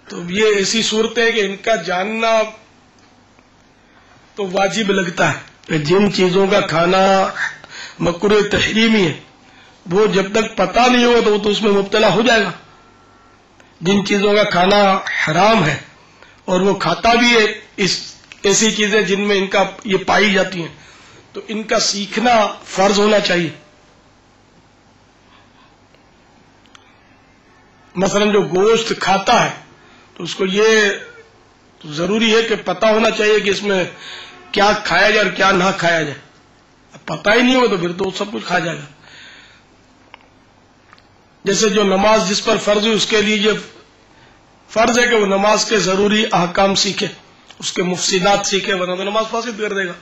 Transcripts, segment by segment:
تو یہ ایسی صورت ہے کہ ان کا جاننا تو واجب لگتا ہے کہ جن چیزوں کا کھانا مکروہ تحریمی ہے وہ جب تک پتہ نہیں ہوگا تو وہ تو اس میں مبتلا ہو جائے گا. جن چیزوں کا کھانا حرام ہے اور وہ کھاتا بھی ہے ایسی چیزیں جن میں ان کا یہ پائی جاتی ہیں تو ان کا سیکھنا فرض ہونا چاہیے. مثلا جو گوشت کھاتا ہے تو اس کو یہ ضروری ہے کہ پتہ ہونا چاہیے کہ اس میں کیا کھایا جائے اور کیا نہ کھایا جائے. اب پتہ ہی نہیں ہو تو پھر تو سب کچھ کھا جائے گا. جیسے جو نماز جس پر فرض ہے اس کے لیے یہ فرض ہے کہ وہ نماز کے ضروری احکام سیکھے، اس کے مفسدات سیکھے، ورنہ تو نماز فاسد کر دے گا.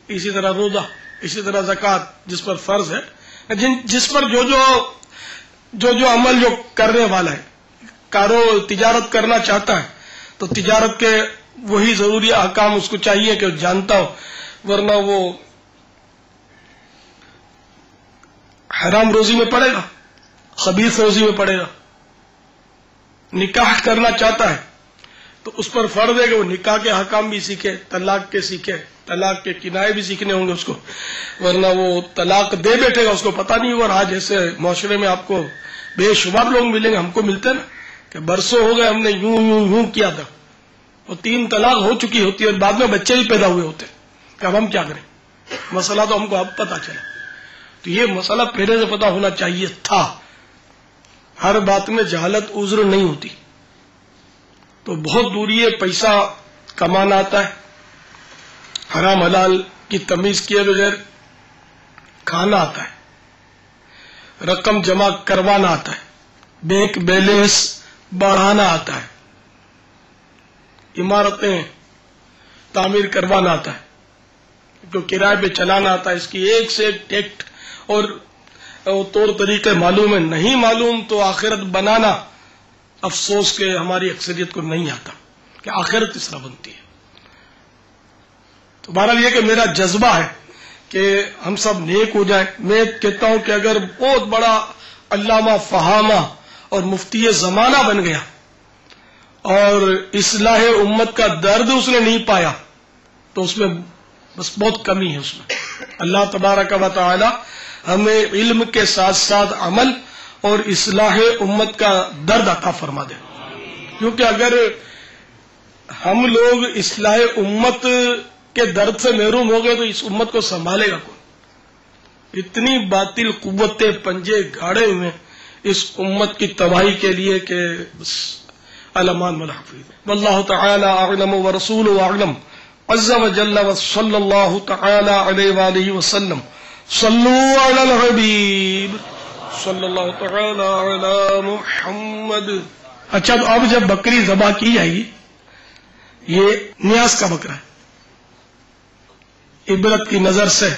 اسی طرح روزہ، اسی طرح زکوٰۃ جس پر فرض ہے، جس پر جو عمل جو کرنے والا ہے، تجارت کرنا چاہتا ہے تو تجارت کے وہی ضروری احکام اس کو چاہیے کہ جانتا ہو، ورنہ وہ حرام روزی میں پڑے گا، خبیث روزی میں پڑے گا. نکاح کرنا چاہتا ہے تو اس پر فرض ہے کہ وہ نکاح کے احکام بھی سیکھے، طلاق کے سیکھے، طلاق کے کنائے بھی سیکھنے ہوں گے اس کو، ورنہ وہ طلاق دے بیٹھے گا، اس کو پتہ نہیں ہوگا. اور آج ایسے معاشرے میں آپ کو بے شمار لوگ ملیں گے، ہم کو ملتے نا کہ برسوں ہو گئے ہم نے یوں کیا تھا، وہ 3 طلاق ہو چکی ہوتی ہے اور بعد میں بچے بھی پیدا ہوئے ہوتے کہ اب ہم کیا کریں. مسئلہ تو ہم کو اب پتہ چلا. تو یہ مسئلہ پہلے سے پتہ ہونا چاہیے تھا. ہر بات میں جہالت عذر نہیں ہوتی. تو بہت دوری ہے، پیسہ کمانا آتا ہے، حرام حلال کی تمیز کیے بغیر کھانا آتا ہے، رقم جمع کروانا آتا ہے، بینک بیلنس بڑھانا آتا ہے، عمارتیں تعمیر کروانا آتا ہے، جو کرائے پہ چلانا آتا ہے. اس کی ایک سے ایک ٹیکٹ اور طور طریقے معلوم ہے. نہیں معلوم تو آخرت بنانا افسوس کہ ہماری اکثریت کو نہیں آتا کہ آخرت اس طرح بنتی ہے. تو بہرحال یہ کہ میرا جذبہ ہے کہ ہم سب نیک ہو جائیں. میں کہتا ہوں کہ اگر بہت بڑا علامہ فہامہ اور مفتی زمانہ بن گیا اور اصلاح امت کا درد اس نے نہیں پایا تو اس میں بس بہت کمی ہے. اس میں اللہ تبارک و تعالی ہمیں علم کے ساتھ ساتھ عمل اور اصلاح امت کا درد عطا فرما دے. کیونکہ اگر ہم لوگ اصلاح امت کے درد سے محروم ہو گئے تو اس امت کو سنبھالے گا کون؟ اتنی باطل قوتیں پنجے گاڑے ہوئے اس امت کی تباہی کے لیے کہ بس الامان والحفیظ. واللہ تعالی اعلم ورسولہ اعلم عز وجل وصلی اللہ تعالی علیہ وآلہ وسلم. صلو علی الحبیب صلی اللہ تعالی علی محمد. اچھا، تو اب جب بکری ذبح کی جائے گی، یہ نیاز کا بکرا ہے، عبرت کی نظر سے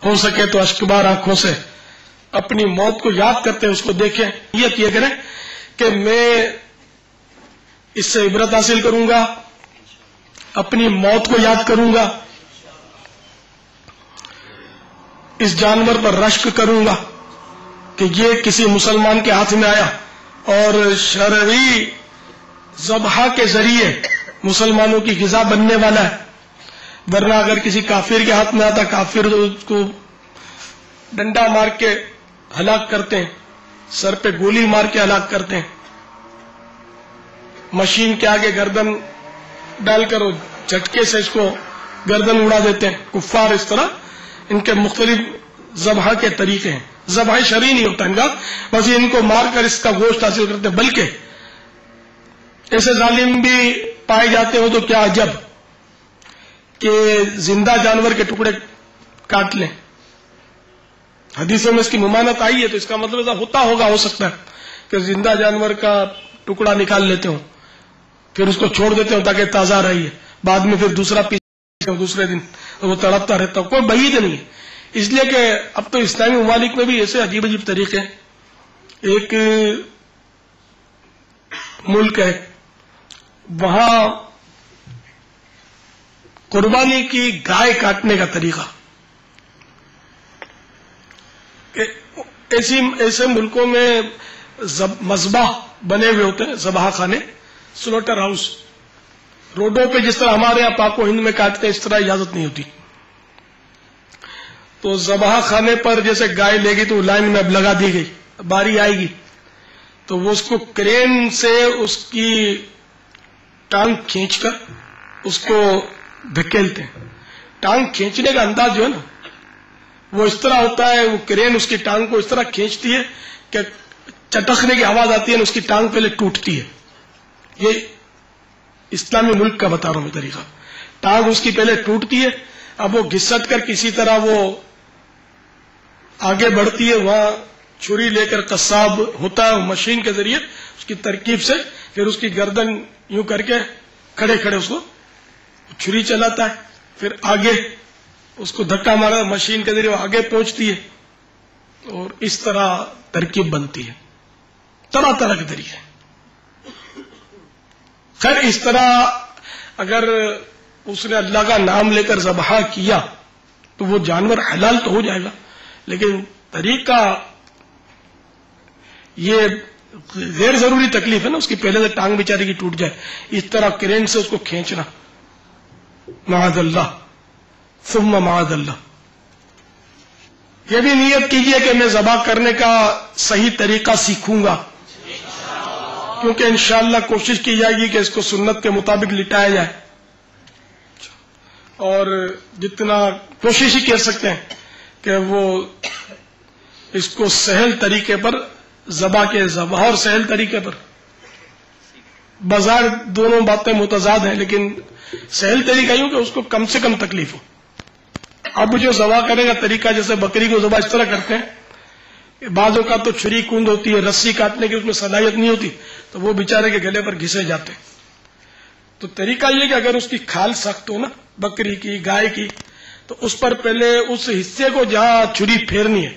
ہو سکے تو اشکبار آنکھوں سے اپنی موت کو یاد کرتے ہیں، اس کو دیکھیں، نیت یہ کریں کہ میں اس سے عبرت حاصل کروں گا، اپنی موت کو یاد کروں گا، اس جانور پر رشک کروں گا کہ یہ کسی مسلمان کے ہاتھ میں آیا اور شرعی ذبح کے ذریعے مسلمانوں کی غذا بننے والا ہے. ورنہ اگر کسی کافر کے ہاتھ میں آتا، کافر اس کو ڈنڈا مار کے ہلاک کرتے ہیں، سر پہ گولی مار کے ہلاک کرتے ہیں، مشین کے آگے گردن ڈال کر جھٹکے سے اس کو گردن اڑا دیتے ہیں. کفار اس طرح ان کے مختلف ذبح کے طریقے ہیں. ذبح شرعی نہیں ہوتا ان کا، بس ان کو مار کر اس کا گوشت حاصل کرتے ہیں. بلکہ ایسے ظالم بھی پائے جاتے ہو تو کیا عجب کہ زندہ جانور کے ٹکڑے کاٹ لیں. حدیثوں میں اس کی ممانعت آئی ہے، تو اس کا مطلب ایسا ہوتا ہوگا، ہو سکتا ہے کہ زندہ جانور کا ٹکڑا نکال لیتے ہوں، پھر اس کو چھوڑ دیتے ہوں تاکہ تازہ رہی ہے، بعد میں پھر دوسرا پیس دوسرے دن وہ تڑپتا رہتا ہو. کوئی بعید نہیں ہے، اس لیے کہ اب تو اسلامی ممالک میں بھی ایسے عجیب عجیب طریقے ہیں. ایک ملک ہے، وہاں قربانی کی گائے کاٹنے کا طریقہ، ایسے ملکوں میں مذبح بنے ہوئے ہوتے ہیں ذبح خانے، سلوٹر ہاؤس. روڈوں پہ جس طرح ہمارے یہاں پاک و ہند میں کاٹتے ہیں اس طرح اجازت نہیں ہوتی. تو ذبح خانے پر جیسے گائے لے گی تو لائن میں اب لگا دی گئی، باری آئے گی تو وہ اس کو کرین سے اس کی ٹانگ کھینچ کر اس کو دھکیلتے ہیں. ٹانگ کھینچنے کا انداز جو ہے نا وہ اس طرح ہوتا ہے، وہ کرین اس کی ٹانگ کو اس طرح کھینچتی ہے کہ چٹکنے کی آواز آتی ہے، اس کی ٹانگ پہلے ٹوٹتی ہے. یہ اسلامی ملک کا بتا رہا ہوں میں طریقہ. ٹانگ اس کی پہلے ٹوٹتی ہے، اب وہ گھسٹ کر کسی طرح وہ آگے بڑھتی ہے. وہاں چھری لے کر قصاب ہوتا ہے، مشین کے ذریعے اس کی ترکیب سے پھر اس کی گردن یوں کر کے کھڑے کھڑے اس کو چھری چلاتا ہے، پھر آگے اس کو دھکا مارا مشین کے ذریعے وہ آگے پہنچتی ہے، اور اس طرح ترکیب بنتی ہے. طرح طرح کے طریقے. خیر اس طرح اگر اس نے اللہ کا نام لے کر ذبح کیا تو وہ جانور حلال تو ہو جائے گا، لیکن طریقہ یہ غیر ضروری تکلیف ہے نا، اس کی پہلے سے ٹانگ بیچاری کی ٹوٹ جائے، اس طرح کرین سے اس کو کھینچنا، معاذ اللہ ثم معاذ اللہ. یہ بھی نیت کیجئے کہ میں ذبح کرنے کا صحیح طریقہ سیکھوں گا، کیونکہ انشاءاللہ کوشش کی جائے گی کہ اس کو سنت کے مطابق لٹایا جائے، اور جتنا کوشش ہی کر سکتے ہیں کہ وہ اس کو سہل طریقے پر ذبح کے، ذبح اور سہل طریقے پر بظاہر دونوں باتیں متضاد ہیں، لیکن سہل طریقہ یوں کہ اس کو کم سے کم تکلیف ہو. اب جو ذبح کرنے کا طریقہ جیسے بکری کو ذبح اس طرح کرتے ہیں، بعضوں کا تو چھری کوند ہوتی ہے، رسی کاٹنے کی اس میں صلاحیت نہیں ہوتی تو وہ بیچارے کے گلے پر گھسے جاتے ہیں. تو طریقہ یہ کہ اگر اس کی کھال سخت ہو نا بکری کی، گائے کی، تو اس پر پہلے اس حصے کو جہاں چھری پھیرنی ہے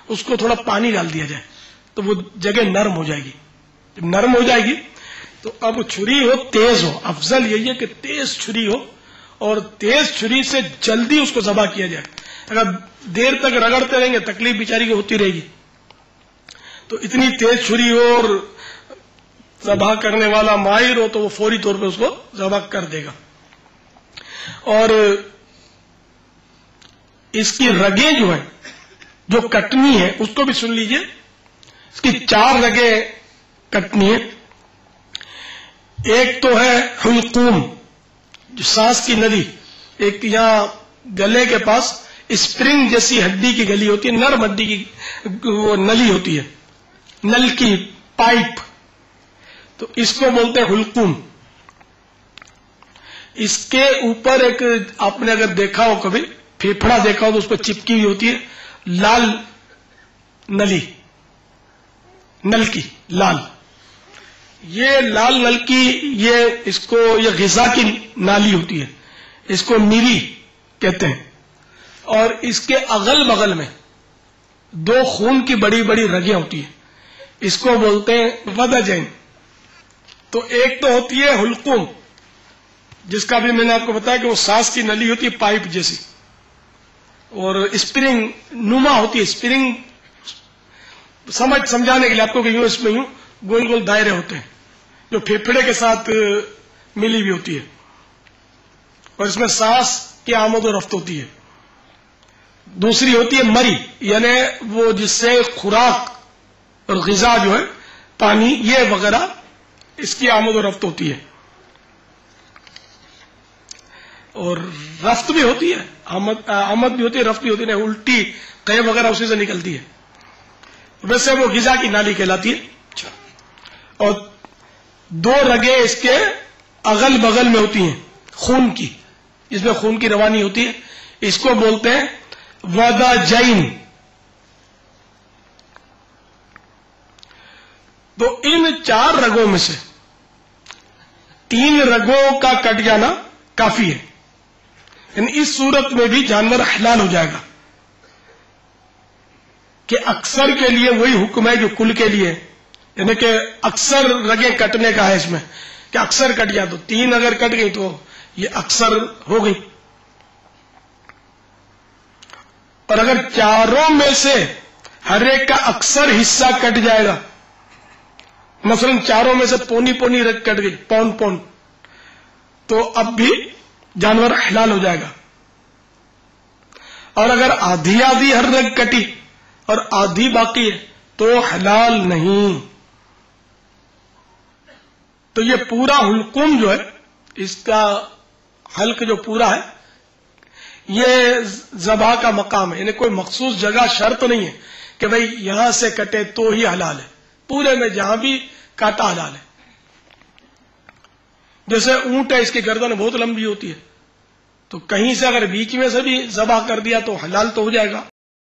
اس کو تھوڑا پانی ڈال دیا جائے تو وہ جگہ نرم ہو جائے گی. جب نرم ہو جائے گی تو اب چھری ہو تیز ہو، افضل یہی ہے کہ تیز چھری ہو، اور تیز چھری سے جلدی اس کو ذبح کیا جائے. اگر دیر تک رگڑتے رہیں گے تکلیف بیچاری کی ہوتی رہے گی. تو اتنی تیز چھری ہو اور ذبح کرنے والا ماہر ہو تو وہ فوری طور پہ اس کو ذبح کر دے گا. اور اس کی رگیں جو ہیں جو کٹنی ہے اس کو بھی سن لیجئے. اس کی 4 رگیں کٹنی ہے. ایک تو ہے حلقوم، جو سانس کی نلی، ایک یہاں گلے کے پاس اسپرنگ جیسی ہڈی کی گلی ہوتی ہے، نرم ہڈی کی وہ نلی ہوتی ہے، نل کی پائپ، تو اس کو بولتے ہیں حلقوم. اس کے اوپر ایک آپ نے اگر دیکھا ہو کبھی پھیپھڑا دیکھا ہو تو اس پہ چپکی ہوئی ہوتی ہے لال نلی، نل کی لال. یہ لال نل کی یہ غذا کی نالی ہوتی ہے، اس کو نیری کہتے ہیں. اور اس کے اغل بغل میں 2 خون کی بڑی بڑی رگیں ہوتی ہیں، اس کو بولتے ہیں ودجین. تو ایک تو ہوتی ہے حلقوم، جس کا بھی میں نے آپ کو بتایا کہ وہ سانس کی نلی ہوتی ہے پائپ جیسی، اور اسپرنگ نما ہوتی ہے. اسپرنگ سمجھانے کے لیے آپ کو کہ یوں اس میں یوں گول گول دائرے ہوتے ہیں جو پھیپھڑے کے ساتھ ملی ہوئی ہوتی ہے، اور اس میں سانس کی آمد و رفت ہوتی ہے. دوسری ہوتی ہے مری، یعنی وہ جس سے خوراک اور غذا جو ہے پانی یہ وغیرہ اس کی آمد و رفت ہوتی ہے. اور رفت بھی ہوتی ہے، آمد بھی ہوتی ہے، رفت بھی ہوتی ہے، الٹی قے وغیرہ اسی سے نکلتی ہے. ویسے وہ غذا کی نالی کہلاتی ہے. اور 2 رگیں اس کے اغل بغل میں ہوتی ہیں خون کی، جس میں خون کی روانی ہوتی ہے، اس کو بولتے ہیں ودجین. تو ان 4 رگوں میں سے 3 رگوں کا کٹ جانا کافی ہے، یعنی اس صورت میں بھی جانور حلال ہو جائے گا. کہ اکثر کے لیے وہی حکم ہے جو کل کے لیے، یعنی کہ اکثر رگیں کٹنے کا ہے اس میں، کہ اکثر کٹ جائے تو 3 اگر کٹ گئی تو یہ اکثر ہو گئی. اور اگر 4 میں سے ہر ایک کا اکثر حصہ کٹ جائے گا، مثلا چاروں میں سے پونی پونی رگ کٹ گئی، پون پون، تو اب بھی جانور حلال ہو جائے گا. اور اگر آدھی آدھی ہر رگ کٹی اور آدھی باقی ہے تو حلال نہیں. تو یہ پورا حلقوم جو ہے، اس کا حلق جو پورا ہے، یہ ذبح کا مقام ہے. یعنی کوئی مخصوص جگہ شرط نہیں ہے کہ بھئی یہاں سے کٹے تو ہی حلال ہے، پورے میں جہاں بھی کاٹا حلال ہے. جیسے اونٹ ہے، اس کی گردن بہت لمبی ہوتی ہے، تو کہیں سے اگر بیچ میں سے بھی ذبح کر دیا تو حلال تو ہو جائے گا.